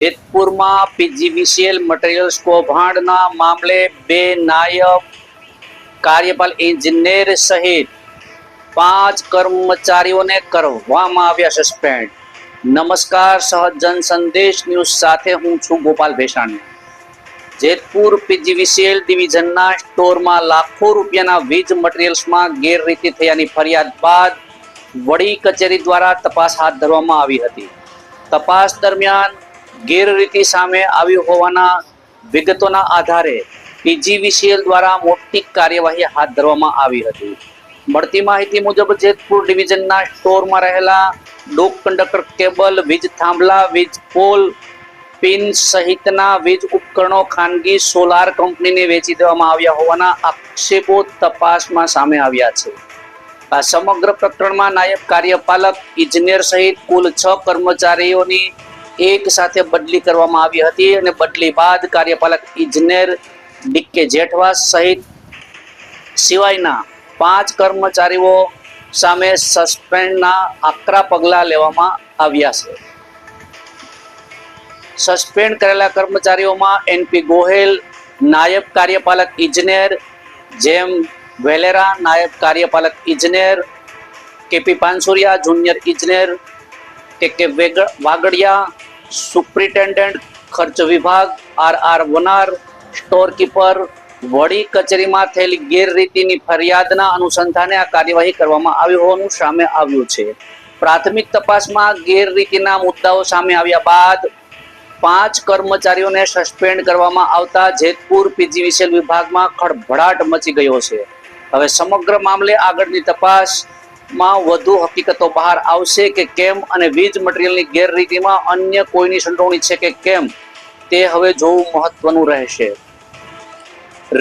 જેતપુરમાં PGVCL materials કૌભાંડના મામલે 2 નાયબ કાર્યપાલ engineer સહિત 5 કર્મચારીઓને કરવામાં આવ્યા સસ્પેન્ડ। નમસ્કાર, સહજ સંદેશ ન્યૂઝ સાથે હું છું ગોપાલ ભેસાણી। જેતપુર પીજીવીસીએલ ડિવિઝનના સ્ટોરમાં લાખો રૂપિયાના વીજ મટીરીયલ્સમાં ગેરરીતિ થયાની ફરિયાદ બાદ વડી કચેરી દ્વારા તપાસ હાથ ધરવામાં આવી હતી। તપાસ દરમિયાન ગેરરીતિ સામે આવી હોવાના વિગતોના આધારે પીજીવીસીએલ દ્વારા મોટી કાર્યવાહી હાથ ધરવામાં આવી હતી। મળતી માહિતી મુજબ જેતપુર ડિવિઝનના સ્ટોરમાં રહેલા ડોક કંડક્ટર કેબલ, વીજ થાંભલા, વીજ પોલ, પિન સહિતના વીજ ઉપકરણો ખાનગી સોલાર કંપનીને વેચી દેવામાં આવ્યા હોવાના આક્ષેપો તપાસમાં સામે આવ્યા છે। આ સમગ્ર પ્રકરણમાં નાયબ કાર્યપાલક ઇજનેર સહિત કુલ 6 કર્મચારીઓની એક સાથે બદલી કરવામાં આવી હતી અને બદલી બાદ કાર્યપાલક ઇજનેર ડીકે જેઠવા સહિત સિવાયના 5 કર્મચારીઓ સામે સસ્પેન્ડના આકરા પગલાં લેવામાં આવ્યા છે। સસ્પેન્ડ કરેલા કર્મચારીઓમાં એનપી ગોહેલ નાયબ કાર્યપાલક ઇજનેર, જેમ વેલેરા નાયબ કાર્યપાલક ઇજનેર, કેપી પાનસુરિયા જુનિયર ઇજનેર, કે વાગડિયા સુપ્રિન્ટેન્ડન્ટ ખર્ચ વિભાગ, આર વનાર સ્ટોર કીપર। વડી કચેરીમાં થયેલી ગેરરીતિની ફરિયાદના અનુસંધાને આ કાર્યવાહી કરવામાં આવી હોવાનું સામે આવ્યું છે। પ્રાથમિક તપાસમાં ગેરરીતિના મુદ્દાઓ સામે આવ્યા બાદ 5 કર્મચારીઓને સસ્પેન્ડ કરવામાં આવતા જેતપુર પીજીવીસીએલ વિભાગમાં ખળભળાટ મચી ગયો છે। હવે સમગ્ર મામલે આગળની તપાસમાં વધુ હકીકતો બહાર આવશે કે કેમ અને વીજ મટીરીયલની ગેરરીતિમાં અન્ય કોઈની સંડોવણી છે કે કેમ તે હવે જોવું મહત્વનું રહેશે।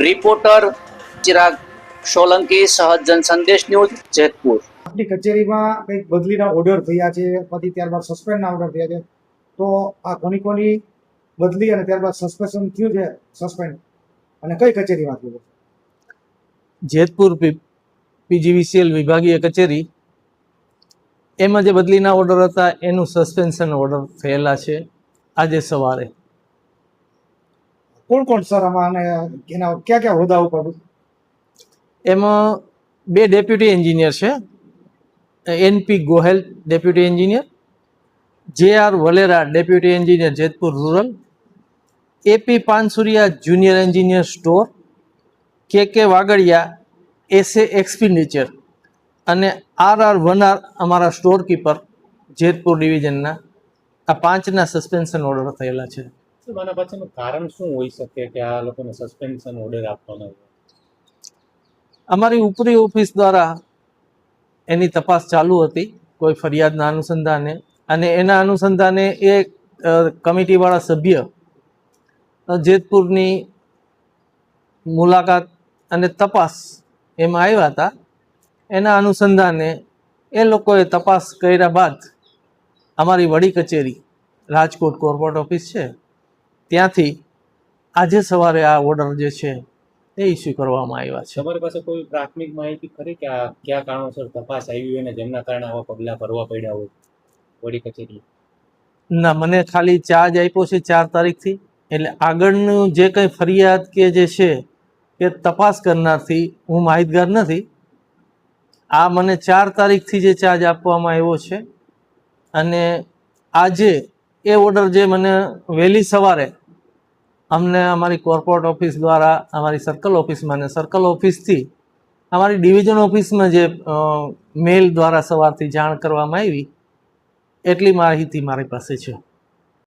રિપોર્ટર ચિરાગ સોલંકી, સહજ સંદેશ ન્યૂઝ, જેતપુર। આપની કચેરીમાં કંઈક બદલીના ઓર્ડર થયા છે, પછી ત્યારબાદ સસ્પેન્ડના ઓર્ડર થયા છે, તો આ કોની બદલી અને ત્યારબાદ સસ્પેન્શન થયું છે, સસ્પેન્ડ, અને કઈ કચેરીમાં થયું? જેતપુર પીજીવીસીએલ વિભાગીય કચેરી, એમાં જે બદલીના ઓર્ડર હતા એનું સસ્પેન્શન ઓર્ડર થયેલા છે આજે સવારે। કોણ સર આમાં અને એના ક્યાં હોદ્દા ઉપર? એમાં 2 ડેપ્યુટી એન્જિનિયર છે, NP Gohel deputy engineer, J Valera deputy engineer Jetpur rural, AP Pansuriya junior engineer store, K Vagadiya એસે એક્સપેન્ડિચર અને આર વનાર અમારા સ્ટોર કીપર જેતપુર ડિવિઝનના, આ 5ના સસ્પેન્શન ઓર્ડર થયેલા છે। આના પાછળનું કારણ શું હોઈ શકે કે આ લોકોને સસ્પેન્શન ઓર્ડર આપવાનો? અમારી ઉપરી ઓફિસ દ્વારા એની તપાસ ચાલુ હતી કોઈ ફરિયાદના અનુસંધાને, અને એના અનુસંધાને એ કમિટીવાળા સભ્ય જેતપુરની મુલાકાત અને તપાસ એમાં આવ્યા હતા। એના અનુસંધાને એ લોકોએ તપાસ કર્યા બાદ અમારી વડી કચેરી રાજકોટ કોર્પોરેટ ઓફિસ છે ત્યાંથી આજે સવારે આ ઓર્ડર જે છે એ ઇસ્યુ કરવામાં આવ્યા છે। તમારી પાસે કોઈ પ્રાથમિક માહિતી ખરી કે આ કયા કારણોસર તપાસ આવી હોય અને જેમના કારણે આવા પગલાં ભરવા પડ્યા હોય વડી કચેરી? ના, મને ખાલી ચાર્જ આપ્યો છે 4 તારીખથી, એટલે આગળનું જે કંઈ ફરિયાદ કે જે છે એ તપાસ કરનારથી હું માહિતગાર નથી। આ મને 4 તારીખથી જે ચાર્જ આપવામાં આવ્યો છે અને આજે એ ઓર્ડર જે મને વહેલી સવારે અમને અમારી કોર્પોરેટ ઓફિસ દ્વારા અમારી સર્કલ ઓફિસમાં અને સર્કલ ઓફિસથી અમારી ડિવિઝન ઓફિસમાં જે મેલ દ્વારા સવારથી જાણ કરવામાં આવી, એટલી માહિતી મારી પાસે છે।